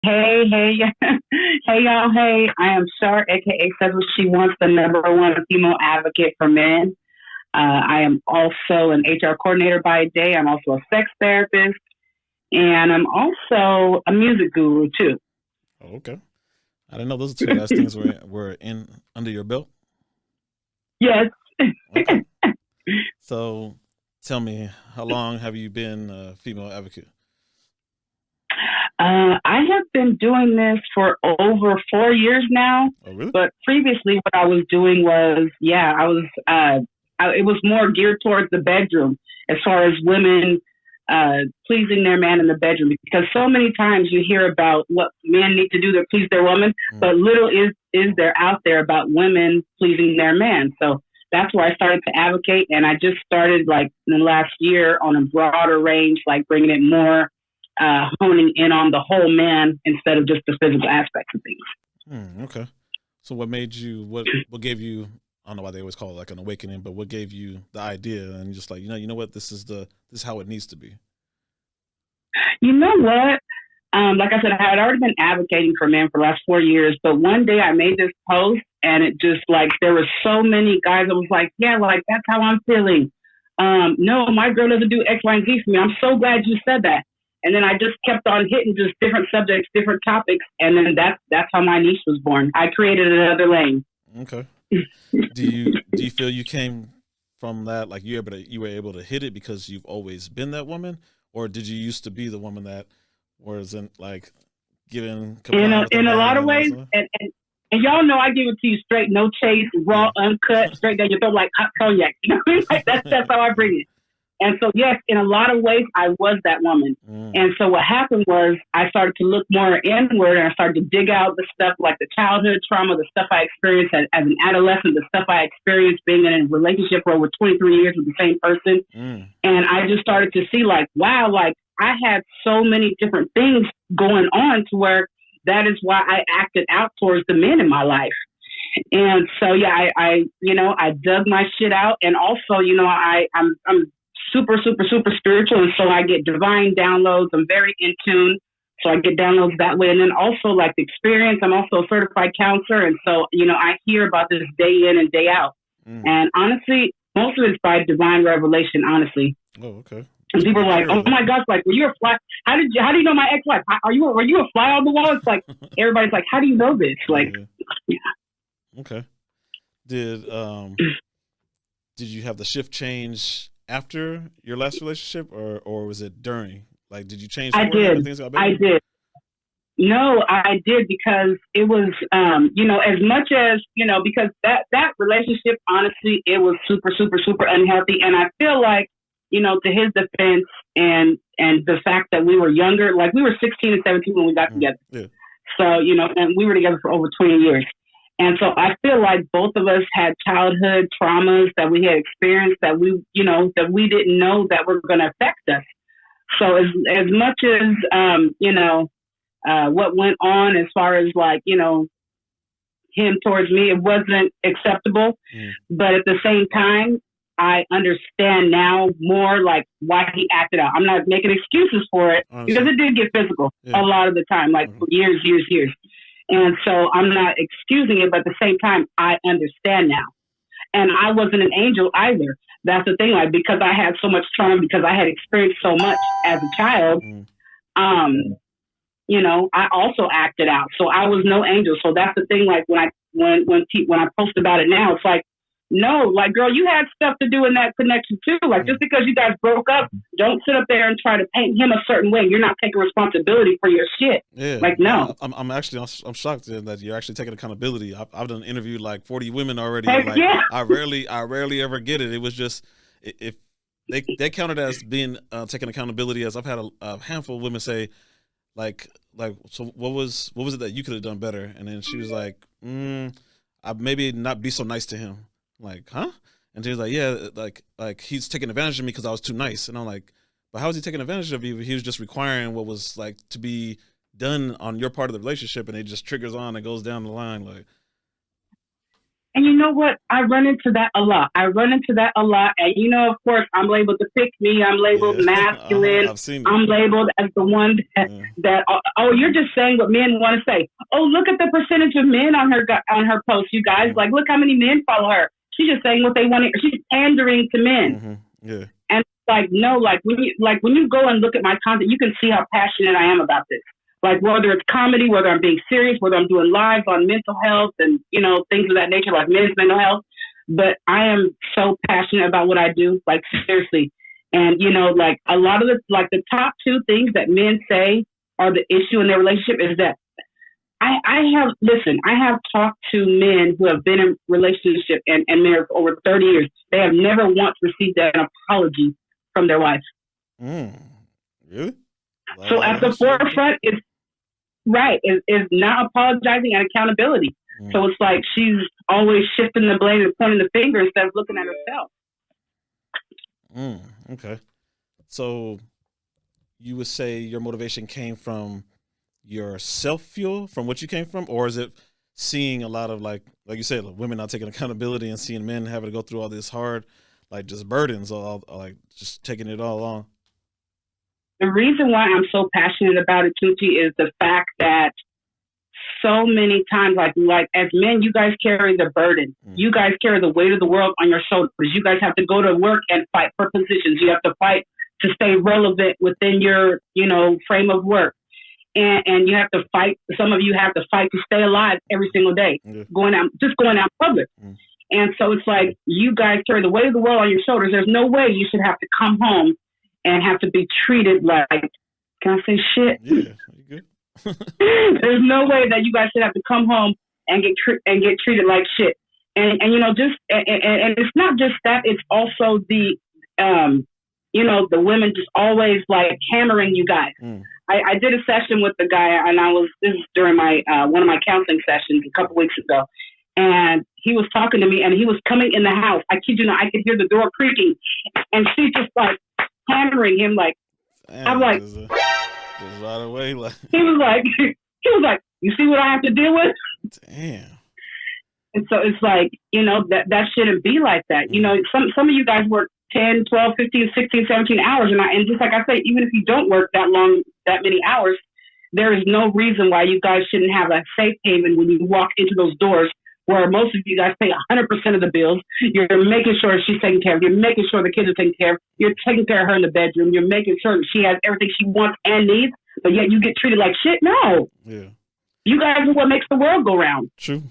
Hey, hey, y'all. Hey, I am Shar, aka Says What She Wants, the number one female advocate for men. I am also an HR coordinator by day. I'm also a sex therapist, and I'm also a music guru too. Oh, okay. I didn't know those two last things were in under your belt. Yes. Okay. So tell me, how long have you been a female advocate? I have been doing this for over 4 years now, Oh, really? but previously what I was doing was, yeah, it was more geared towards the bedroom as far as women pleasing their man in the bedroom, because so many times you hear about what men need to do to please their woman, Mm. but little is there out there about women pleasing their man. So that's where I started to advocate, and I just started like in the last year on a broader range, like bringing it more, honing in on the whole man instead of just the physical aspects of things. Okay. So what made you what gave you I don't know why they always call it like an awakening, but what gave you the idea and just like, you know what, this is how it needs to be. You know what? Like I said, I had already been advocating for men for the last 4 years, but one day I made this post and it just like there were so many guys that was like, yeah, like that's how I'm feeling. No, my girl doesn't do X, Y, and Z for me. I'm so glad you said that. And then I just kept on hitting just different subjects, different topics, and then that's how my niche was born. I created another lane. Okay. Do you feel you came from that, like you were able to hit it because you've always been that woman, or did you used to be the woman that wasn't like giving in complying a, with her in a man lot of and all ways. that? And y'all know I give it to you straight, no chase, Yeah. raw, uncut, straight down your throat like hot cognac. You know what I mean? Like that's how I bring it. And so yes, in a lot of ways, I was that woman. Mm. And so what happened was I started to look more inward and I started to dig out the stuff like the childhood trauma, the stuff I experienced as an adolescent, the stuff I experienced being in a relationship for over 23 years with the same person. Mm. And I just started to see like, wow, like I had so many different things going on to where that is why I acted out towards the men in my life. And so yeah, I dug my shit out, and also I'm super super super spiritual, and so I get divine downloads. I'm very in tune, so I get downloads that way. And then also like the experience, I'm also a certified counselor, and so I hear about this day in and day out. Mm. And honestly, most of it's by divine revelation. Honestly, Oh, okay. and That's people pretty are like, clear "Oh then. my gosh, like were you a fly? How do you know my ex-wife? Were you a fly on the wall?" It's like everybody's like, "How do you know this?" Like, Yeah. Okay. Did did you have the shift change after your last relationship, or was it during? Like, did you change I for it and did, things got I better? did. No, I did because it was, as much as because that relationship, honestly, it was super, super, super unhealthy, and I feel like, to his defense, and the fact that we were younger, like we were 16 and 17 when we got Mm. together. Yeah. So, and we were together for over 20 years. And so I feel like both of us had childhood traumas that we had experienced that we didn't know that were going to affect us. So as much as, what went on as far as like, him towards me, it wasn't acceptable. Mm. But at the same time, I understand now more like why he acted out. I'm not making excuses for it I because understand. it did get physical Yeah. a lot of the time, like Okay. for years, years, years. And so I'm not excusing it, but at the same time, I understand now. And I wasn't an angel either. That's the thing, like because I had so much trauma, because I had experienced so much as a child, Mm. um, I also acted out. So I was no angel. So that's the thing. Like when I post about it now, it's like, no, like girl, you had stuff to do in that connection too. Like Mm. just because you guys broke up, don't sit up there and try to paint him a certain way. You're not taking responsibility for your shit. Yeah. Like no, I'm actually I'm shocked that you're actually taking accountability. I've done interviewed like 40 women already, and heck like yeah, I rarely ever get it. It was just if they counted as being taking accountability, as I've had a handful of women say like so what was it that you could have done better, and then she was like, I maybe not be so nice to him. Like, huh? And she was like, yeah, like he's taking advantage of me because I was too nice. And I'm like, but how was he taking advantage of you? He was just requiring what was like to be done on your part of the relationship, and it just triggers on and goes down the line. Like, And you know what? I run into that a lot. And, of course, I'm labeled the pick me. I'm labeled Yeah. masculine. I've seen it. I'm labeled as the one that, oh, you're just saying what men want to say. Oh, look at the percentage of men on her post, you guys. Like, look how many men follow her. She's just saying what they want to. She's pandering to men. Yeah. And like, no, like when you go and look at my content, you can see how passionate I am about this. Like whether it's comedy, whether I'm being serious, whether I'm doing lives on mental health and, things of that nature, like men's mental health. But I am so passionate about what I do, like seriously. And, like a lot of the top two things that men say are the issue in their relationship is that I have talked to men who have been in relationship and married for over 30 years. They have never once received an apology from their wife. Really? So at the forefront is not apologizing and accountability. So it's like she's always shifting the blame and pointing the finger instead of looking at herself. Okay. So you would say your motivation came from your self-fuel, from what you came from, or is it seeing a lot of like you said, like women not taking accountability and seeing men having to go through all this hard, like just burdens, or like just taking it all on? The reason why I'm so passionate about it, Tunchi, is the fact that so many times, like as men, you guys carry the burden. You guys carry the weight of the world on your shoulders. You guys have to go to work and fight for positions. You have to fight to stay relevant within your, frame of work. And you have to fight. Some of you have to fight to stay alive every single day, going out public. And so it's like you guys carry the weight of the world on your shoulders. There's no way you should have to come home and have to be treated like, can I say shit? Yeah, you good? There's no way that you guys should have to come home and get treated like shit. And it's not just that. It's also the the women just always like hammering you guys. I did a session with the guy, and this is during my one of my counseling sessions a couple weeks ago, and he was talking to me, and he was coming in the house. I kid you not, I could hear the door creaking, and she just like hammering him like. Damn, I'm like, just right away. Like he was like, you see what I have to deal with? Damn. And so it's like, that shouldn't be like that. Some of you guys work 10, 12, 15, 16, 17 hours. And just like I say, even if you don't work that many hours, there is no reason why you guys shouldn't have a safe haven when you walk into those doors where most of you guys pay 100% of the bills. You're making sure she's taken care of. You're making sure the kids are taken care of. You're taking care of her in the bedroom. You're making sure that she has everything she wants and needs, but yet you get treated like shit. No. Yeah. You guys are what makes the world go round. True.